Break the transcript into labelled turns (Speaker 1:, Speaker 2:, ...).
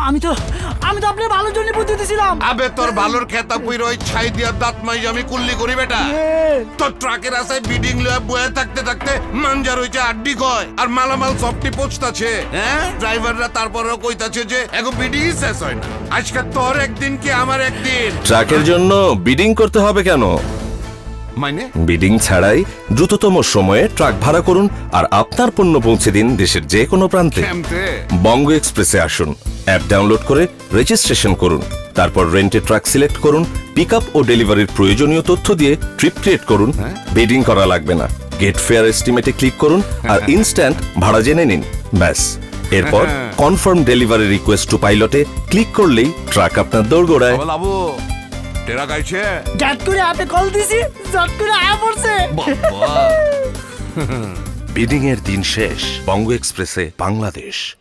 Speaker 1: আমি তো আপনার ভালোর জন্য বুদ্ধি দিছিলাম।
Speaker 2: আবে তোর ভালোর খেতা পুই ওই ছাই দিয়া দাঁত মাই আমি কুল্লি করি বেটা। তোর ট্রাকের আসায় বিডিং লয়ে বয়ে থাকতে থাকতে মাঞ্জার হইছে আড্ডি কয় আর মালামাল সবটি পৌঁছতাছে। হ্যাঁ, ড্রাইভাররা তারপরেও কইতাছে যে এখন বিডিং শেষ হয় না। আজকে তোর একদিন কি আমার একদিন।
Speaker 3: ট্রাকের জন্য বিডিং করতে হবে কেন?
Speaker 2: মানে
Speaker 3: বিডিং ছাড়াই দ্রুততম সময়ে ট্রাক ভাড়া করুন আর আপনার পণ্য পৌঁছে দিন দেশের যে কোনো প্রান্তে।
Speaker 2: কেমতে
Speaker 3: বঙ্গ এক্সপ্রেসে আসুন, অ্যাপ ডাউনলোড করে রেজিস্ট্রেশন করুন, তারপর রেন্টে ট্রাক সিলেক্ট করুন, পিক আপ ও ডেলিভারির প্রয়োজনীয় তথ্য দিয়ে ট্রিপ ক্রিয়েট করুন। বিডিং করা লাগবে না, গেট ফেয়ার এস্টিমেটে ক্লিক করুন আর ইনস্ট্যান্ট ভাড়া জেনে নিন। ব্যাস, এরপর কনফার্ম ডেলিভারি রিকোয়েস্ট টু পাইলটে ক্লিক করলেই ট্রাক আপনার দৌড়গোড়ায়।
Speaker 2: লাবু টেরা গাইছে
Speaker 1: জাত করে আপে কল দিছি, জাত করে আয়া পড়ছে।
Speaker 3: বিডিং এর দিন শেষ। বঙ্গ এক্সপ্রেসে বাংলাদেশ।